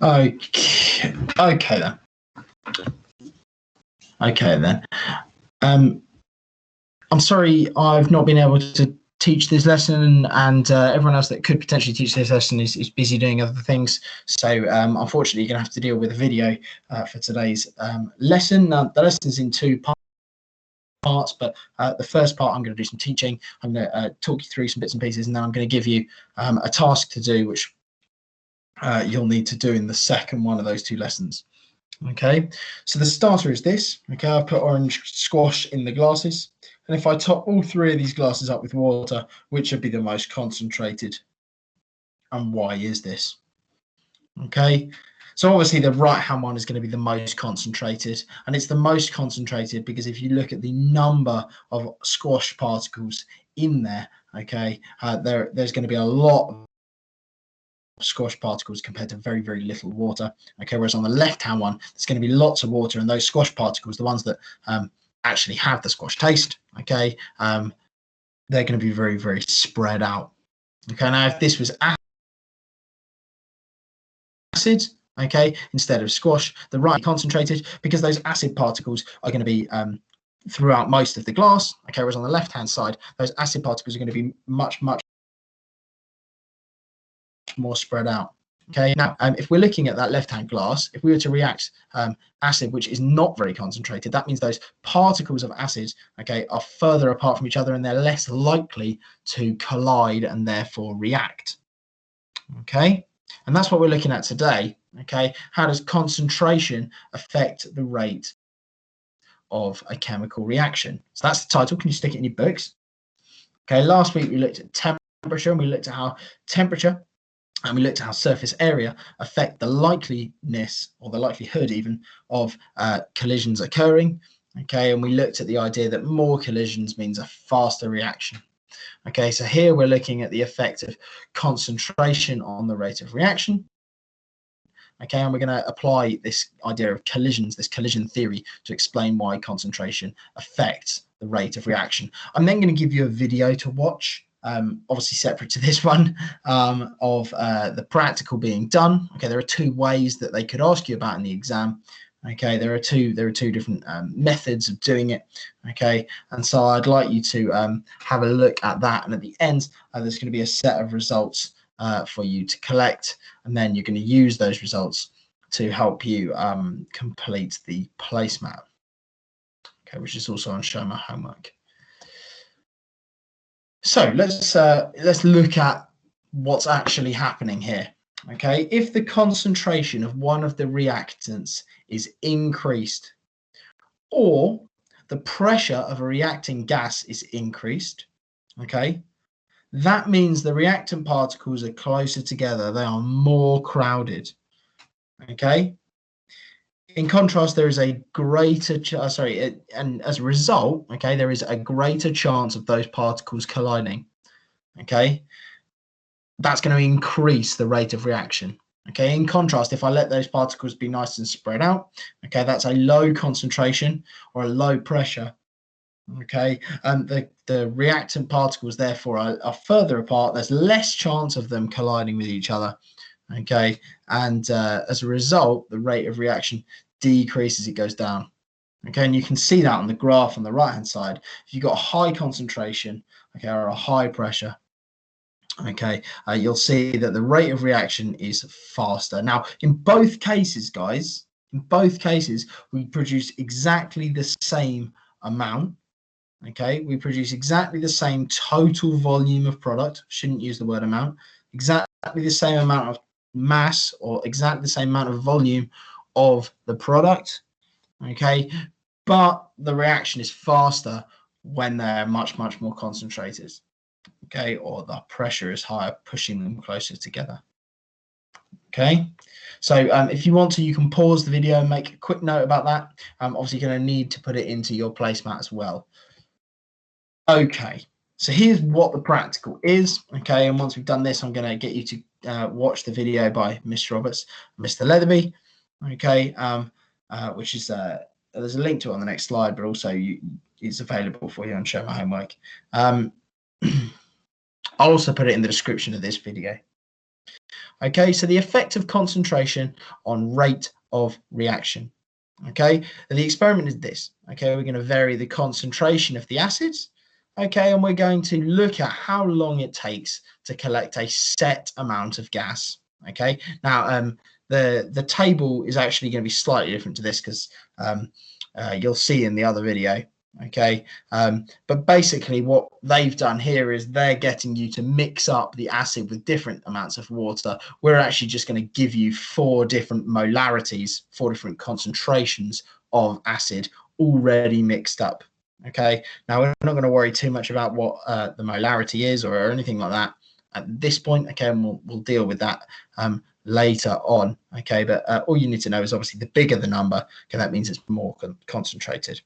Okay, okay then. Okay then. I'm sorry I've not been able to teach this lesson, and everyone else that could potentially teach this lesson is busy doing other things. So unfortunately, you're going to have to deal with a video for today's lesson. The lesson's in two parts, but the first part I'm going to do some teaching. I'm going to talk you through some bits and pieces, and then I'm going to give you a task to do, which you'll need to do in the second one of those two lessons. Okay, so the starter is this. Okay, I've put orange squash in the glasses, and if I top all three of these glasses up with water, which would be the most concentrated, and why is this? Okay, so obviously the right hand one is going to be the most concentrated, and it's the most concentrated because if you look at the number of squash particles in there, okay, there's going to be a lot of squash particles compared to very, very little water. Okay, whereas on the left hand one, there's going to be lots of water, and those squash particles, the ones that actually have the squash taste, okay, they're going to be very, very spread out. Okay, now if this was acid, okay, instead of squash, the right concentrated, because those acid particles are going to be throughout most of the glass. Okay, whereas on the left hand side, those acid particles are going to be much, much more spread out. Okay, now if we're looking at that left-hand glass, if we were to react acid, which is not very concentrated, that means those particles of acid, okay, are further apart from each other, and they're less likely to collide and therefore react. Okay, and that's what we're looking at today. Okay, how does concentration affect the rate of a chemical reaction? So that's the title. Can you stick it in your books? Okay, last week we looked at temperature, and we looked at how temperature and we looked at how surface area affect the likeliness, or the likelihood even, of collisions occurring. Okay, and we looked at the idea that more collisions means a faster reaction. Okay, so here we're looking at the effect of concentration on the rate of reaction. Okay, and we're going to apply this idea of collisions, this collision theory, to explain why concentration affects the rate of reaction. I'm then going to give you a video to watch, obviously separate to this one, of the practical being done. Okay, there are two ways that they could ask you about in the exam. Okay, there are two different methods of doing it. Okay, and so I'd like you to have a look at that, and at the end there's going to be a set of results for you to collect, and then you're going to use those results to help you complete the placemat. Okay, which is also on Show My Homework. So let's look at what's actually happening here. Okay, if the concentration of one of the reactants is increased, or the pressure of a reacting gas is increased, okay, that means the reactant particles are closer together. They are more crowded. Okay. In contrast, there is a greater and as a result, okay, there is a greater chance of those particles colliding. Okay, that's going to increase the rate of reaction. Okay, in contrast, if I let those particles be nice and spread out, okay, that's a low concentration or a low pressure. Okay, and the reactant particles therefore are further apart. There's less chance of them colliding with each other. Okay, and as a result, the rate of reaction decreases, it goes down. Okay, and you can see that on the graph on the right hand side. If you've got a high concentration, okay, or a high pressure, okay, you'll see that the rate of reaction is faster. Now, in both cases, guys, in both cases, we produce exactly the same amount. Okay, we produce exactly the same total volume of product. Shouldn't use the word amount. Exactly the same amount of mass, or exactly the same amount of volume of the product. Okay, but the reaction is faster when they're much, much more concentrated. Okay, or the pressure is higher, pushing them closer together. Okay, so if you want to, you can pause the video and make a quick note about that. Obviously, you're going to need to put it into your placemat as well. Okay, so here's what the practical is. Okay, and once we've done this, I'm going to get you to watch the video by Mr. Roberts and Mr. Letherby. Okay, which is there's a link to it on the next slide, but also it's available for you on Show My Homework. I'll also put it in the description of this video. Okay, so the effect of concentration on rate of reaction. Okay, and the experiment is this. Okay, we're going to vary the concentration of the acids. Okay, and we're going to look at how long it takes to collect a set amount of gas. Okay, now the table is actually going to be slightly different to this because you'll see in the other video. Okay, but basically what they've done here is they're getting you to mix up the acid with different amounts of water. We're actually just going to give you 4 different molarities, 4 different concentrations of acid already mixed up. Okay, now we're not going to worry too much about what the molarity is or anything like that at this point. Okay, and we'll deal with that later on. Okay, but all you need to know is obviously the bigger the number, okay, that means it's more concentrated.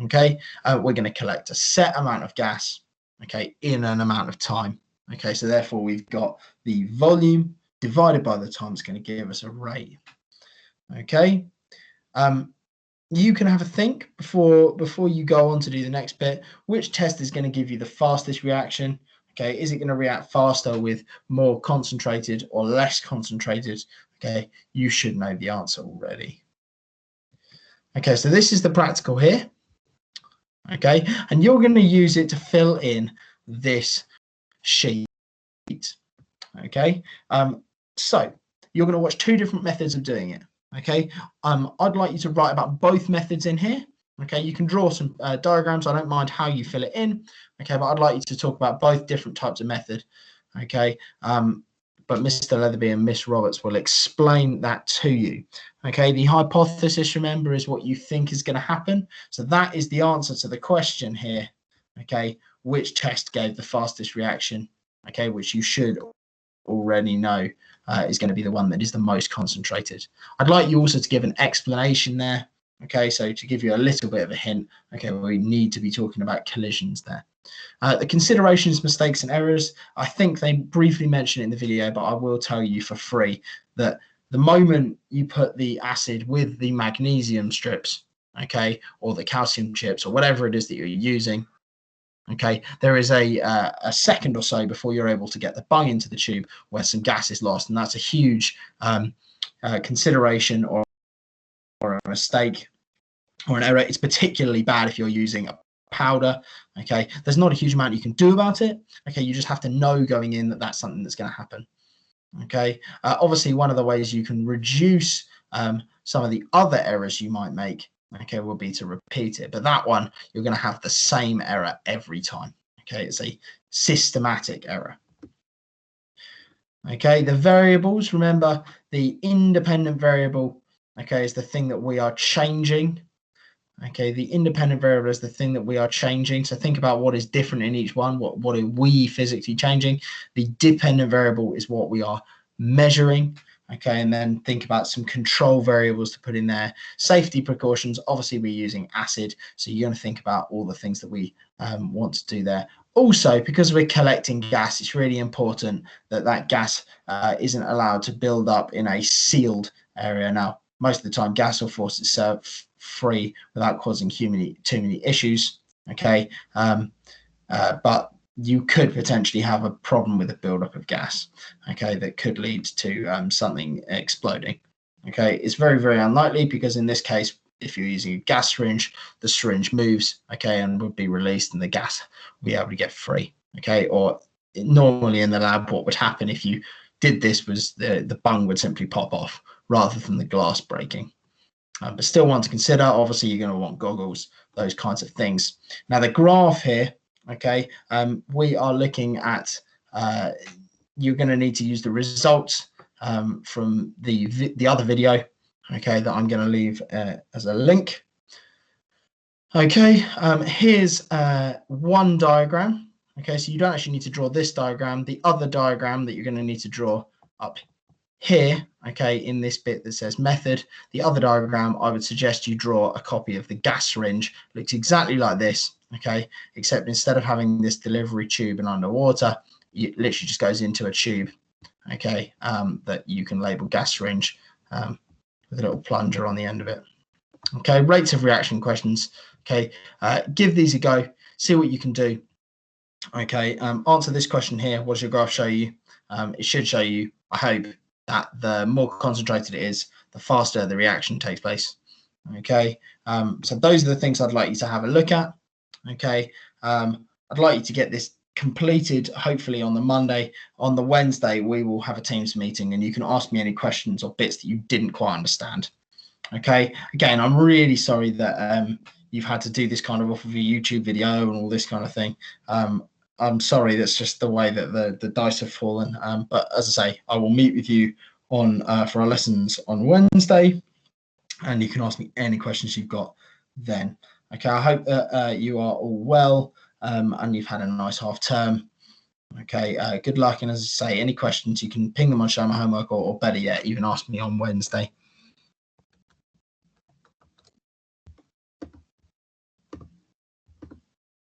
Okay, we're going to collect a set amount of gas, okay, in an amount of time. Okay, so therefore we've got the volume divided by the time. It's going to give us a rate. Okay, you can have a think before you go on to do the next bit. Which test is going to give you the fastest reaction? Okay, is it going to react faster with more concentrated or less concentrated? Okay, you should know the answer already. Okay, so this is the practical here. Okay, and you're going to use it to fill in this sheet. Okay, so you're going to watch 2 different methods of doing it. Okay, I'd like you to write about both methods in here. Okay, you can draw some diagrams. I don't mind how you fill it in. Okay, but I'd like you to talk about both different types of method. Okay, but Mr. Letherby and Miss Roberts will explain that to you. Okay, the hypothesis, remember, is what you think is going to happen. So that is the answer to the question here. Okay, which test gave the fastest reaction? Okay, which you should already know is going to be the one that is the most concentrated. I'd like you also to give an explanation there. Okay, so to give you a little bit of a hint, okay, we need to be talking about collisions there. The considerations, mistakes, and errors, I think they briefly mention it in the video, but I will tell you for free that the moment you put the acid with the magnesium strips, okay, or the calcium chips, or whatever it is that you're using, okay, there is a second or so before you're able to get the bung into the tube where some gas is lost, and that's a huge consideration or a mistake or an error. It's particularly bad if you're using a powder. Okay, there's not a huge amount you can do about it. Okay, you just have to know going in that that's something that's going to happen. Okay, obviously one of the ways you can reduce some of the other errors you might make, okay, will be to repeat it, but that one you're going to have the same error every time. Okay, it's a systematic error. Okay, the variables, remember the independent variable, okay, is the thing that we are changing. Okay, the independent variable is the thing that we are changing. So think about what is different in each one. What are we physically changing? The dependent variable is what we are measuring. Okay, and then think about some control variables to put in there. Safety precautions, obviously we're using acid. So you're going to think about all the things that we want to do there. Also, because we're collecting gas, it's really important that that gas isn't allowed to build up in a sealed area. Now, most of the time, gas will force itself free without causing too many issues. Okay, but you could potentially have a problem with the buildup of gas. Okay, that could lead to something exploding. Okay, it's very, very unlikely because in this case, if you're using a gas syringe, the syringe moves, okay, and would be released and the gas will be able to get free. Okay, or normally in the lab, what would happen if you did this was the bung would simply pop off rather than the glass breaking. But still one to consider. Obviously, you're going to want goggles, those kinds of things. Now, the graph here, okay, we are looking at, you're going to need to use the results from the other video, okay, that I'm going to leave as a link. Okay, here's one diagram. Okay, so you don't actually need to draw this diagram. The other diagram that you're going to need to draw up here, okay, in this bit that says method, the other diagram, I would suggest you draw a copy of the gas syringe. It looks exactly like this, okay, except instead of having this delivery tube and underwater, it literally just goes into a tube, okay, that you can label gas syringe with a little plunger on the end of it. Okay, rates of reaction questions. Okay, give these a go, see what you can do. Okay, answer this question here. What does your graph show you? it should show you, I hope, that the more concentrated it is, the faster the reaction takes place. Okay, so those are the things I'd like you to have a look at. Okay, I'd like you to get this completed hopefully on the Monday. On the Wednesday, we will have a Teams meeting and you can ask me any questions or bits that you didn't quite understand. Okay, again, I'm really sorry that you've had to do this kind of off of a YouTube video and all this kind of thing. I'm sorry, that's just the way that the dice have fallen. But as I say, I will meet with you on for our lessons on Wednesday, and you can ask me any questions you've got then. Okay, I hope that you are all well and you've had a nice half term. Okay, good luck. And as I say, any questions, you can ping them on Show My Homework, or better yet, even ask me on Wednesday.